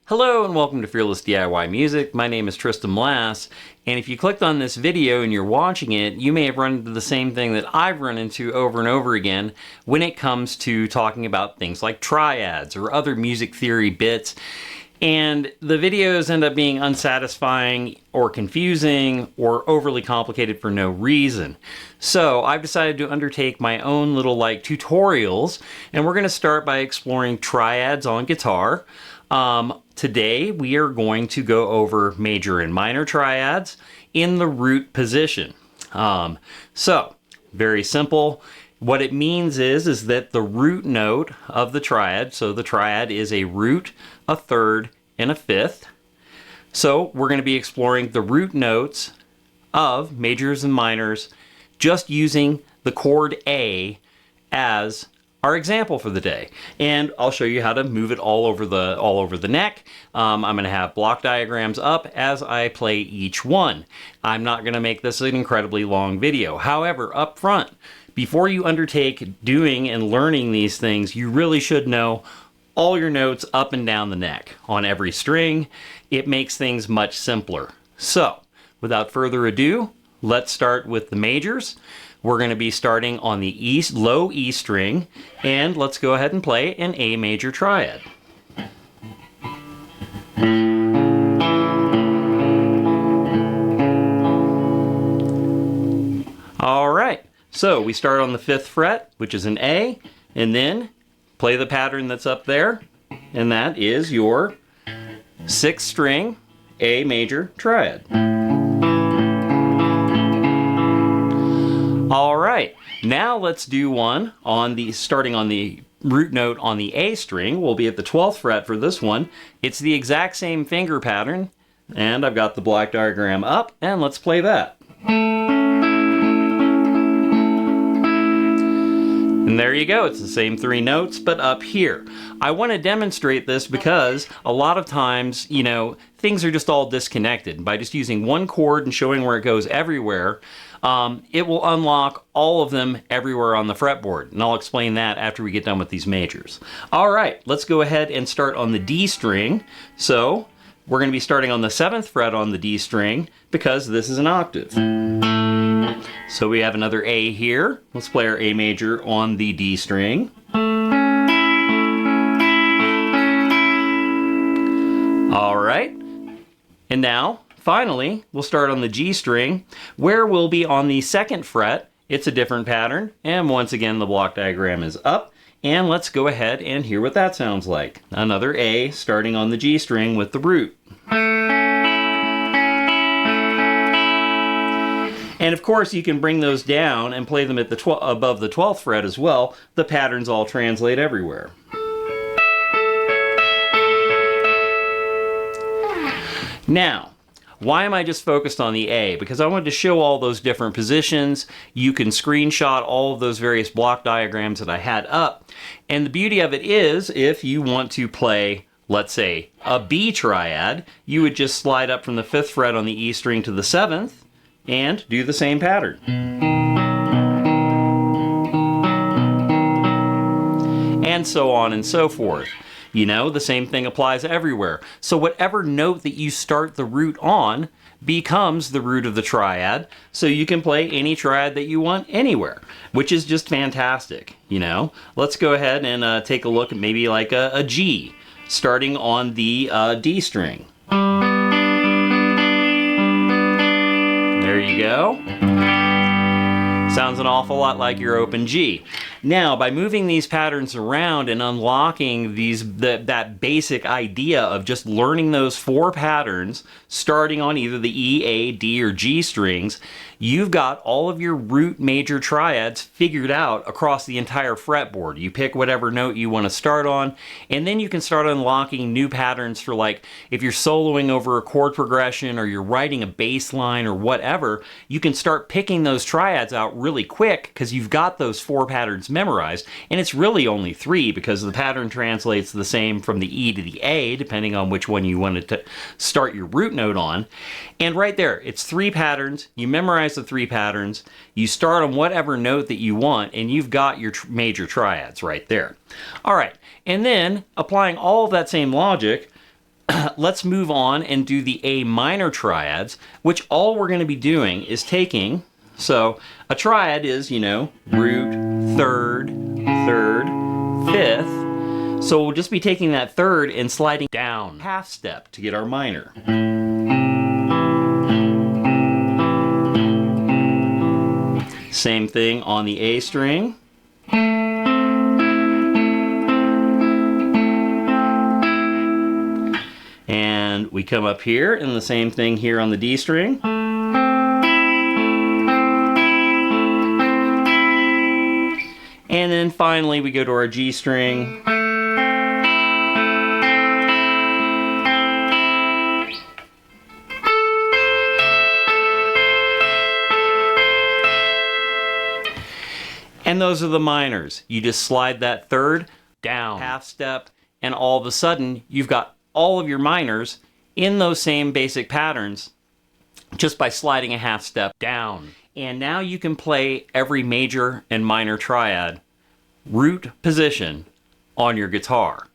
Hello and welcome to Fearless DIY Music. My name is Tristan Lass, and if you clicked on this video and you're watching it, you may have run into the same thing that I've run into over and over again when it comes to talking about things like triads or other music theory bits. And the videos end up being unsatisfying or confusing or overly complicated for no reason. So I've decided to undertake my own little tutorials, and we're going to start by exploring triads on guitar. Today we are going to go over major and minor triads in the root position. So very simple. What it means is that the root note of the triad, so the triad is a root, a third, and a fifth. So we're going to be exploring the root notes of majors and minors just using the chord A as our example for the day, and I'll show you how to move it all over the neck. I'm going to have block diagrams up as I play each one. I'm not going to make this an incredibly long video. However, up front, before you undertake doing and learning these things, you really should know all your notes up and down the neck on every string. It makes things much simpler. So, without further ado, let's start with the majors. We're going to be starting on the low E string, and let's go ahead and play an A major triad. All right, so we start on the 5th fret, which is an A, and then play the pattern that's up there, and that is your 6th string A major triad. All right, now let's do one starting on the root note on the A string. We'll be at the 12th fret for this one. It's the exact same finger pattern, and I've got the block diagram up, and let's play that. And there you go, it's the same 3 notes, but up here. I want to demonstrate this because a lot of times, things are just all disconnected. By just using one chord and showing where it goes everywhere, it will unlock all of them everywhere on the fretboard. And I'll explain that after we get done with these majors. All right, let's go ahead and start on the D string. So we're going to be starting on the 7th fret on the D string because this is an octave. So we have another A here. Let's play our A major on the D string. All right, and now finally we'll start on the G string, where we'll be on the 2nd fret. It's a different pattern, and once again the block diagram is up, and let's go ahead and hear what that sounds like. Another A starting on the G string with the root. And of course you can bring those down and play them at above the 12th fret as well. The patterns all translate everywhere. Now, why am I just focused on the A? Because I wanted to show all those different positions. You can screenshot all of those various block diagrams that I had up. And the beauty of it is, if you want to play, let's say, a B triad, you would just slide up from the 5th fret on the E string to the 7th and do the same pattern. And so on and so forth. The same thing applies everywhere. So whatever note that you start the root on becomes the root of the triad. So you can play any triad that you want anywhere, which is just fantastic, Let's go ahead and take a look at maybe like a G, starting on the D string. There you go. Sounds an awful lot like your open G. Now, by moving these patterns around and unlocking that basic idea of just learning those 4 patterns, starting on either the E, A, D, or G strings, you've got all of your root major triads figured out across the entire fretboard. You pick whatever note you want to start on, and then you can start unlocking new patterns for, like, if you're soloing over a chord progression or you're writing a bass line or whatever, you can start picking those triads out really quick because you've got those 4 patterns memorized, and it's really only 3 because the pattern translates the same from the E to the A depending on which one you wanted to start your root note on. And right there, it's 3 patterns. You memorize the 3 patterns, you start on whatever note that you want, and you've got your major triads right there. All right, and then applying all of that same logic, let's move on and do the A minor triads, which all we're going to be doing is taking, so a triad is, you know, root, third, third, fifth. So we'll just be taking that third and sliding down half step to get our minor. Same thing on the A string. And we come up here and the same thing here on the D string. And then finally we go to our G string. And those are the minors. You just slide that third down, half step, and all of a sudden you've got all of your minors in those same basic patterns just by sliding a half step down. And now you can play every major and minor triad root position on your guitar.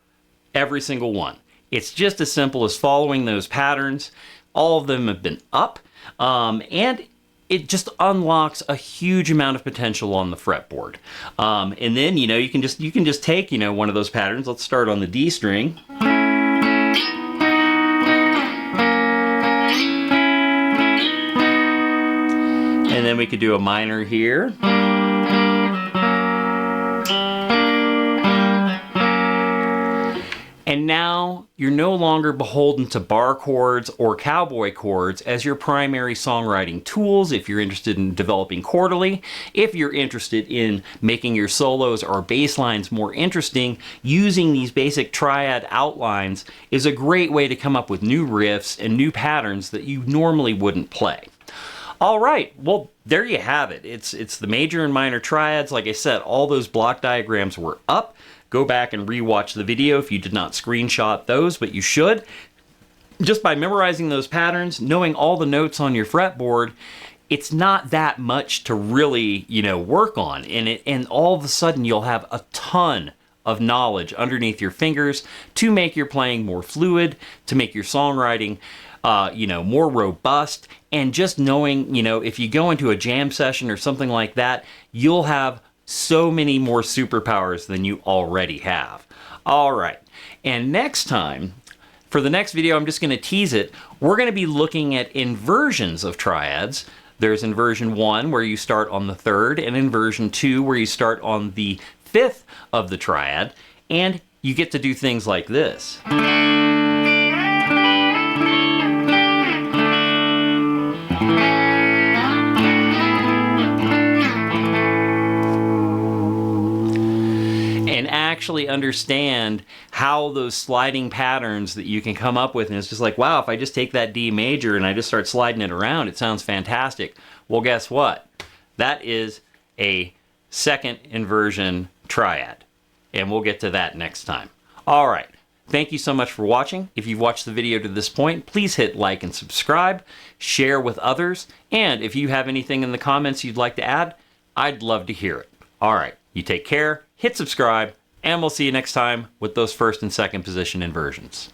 Every single one. It's just as simple as following those patterns. All of them have been up, and it just unlocks a huge amount of potential on the fretboard. And then, you know, you can just take, you know, one of those patterns. Let's start on the D string. And then we could do a minor here. And now you're no longer beholden to bar chords or cowboy chords as your primary songwriting tools if you're interested in developing chordally. If you're interested in making your solos or bass lines more interesting, using these basic triad outlines is a great way to come up with new riffs and new patterns that you normally wouldn't play. All right, well, there you have it. It's the major and minor triads. Like I said, all those block diagrams were up. Go back and rewatch the video if you did not screenshot those, but you should. Just by memorizing those patterns, knowing all the notes on your fretboard, it's not that much to really, you know, work on. And all of a sudden you'll have a ton of knowledge underneath your fingers to make your playing more fluid, to make your songwriting you know, more robust, and just knowing, you know, if you go into a jam session or something like that, you'll have so many more superpowers than you already have. All right, and next time, for the next video, I'm just going to tease it, we're going to be looking at inversions of triads. There's inversion 1 where you start on the third, and inversion 2 where you start on the fifth of the triad, and you get to do things like this. And actually understand how those sliding patterns that you can come up with, and it's just like, wow, if I just take that D major and I just start sliding it around, it sounds fantastic. Well, guess what? That is a second inversion triad, and we'll get to that next time. All right, thank you so much for watching. If you've watched the video to this point, please hit like and subscribe, share with others, and if you have anything in the comments you'd like to add, I'd love to hear it. All right, you take care, hit subscribe, and we'll see you next time with those first and second position inversions.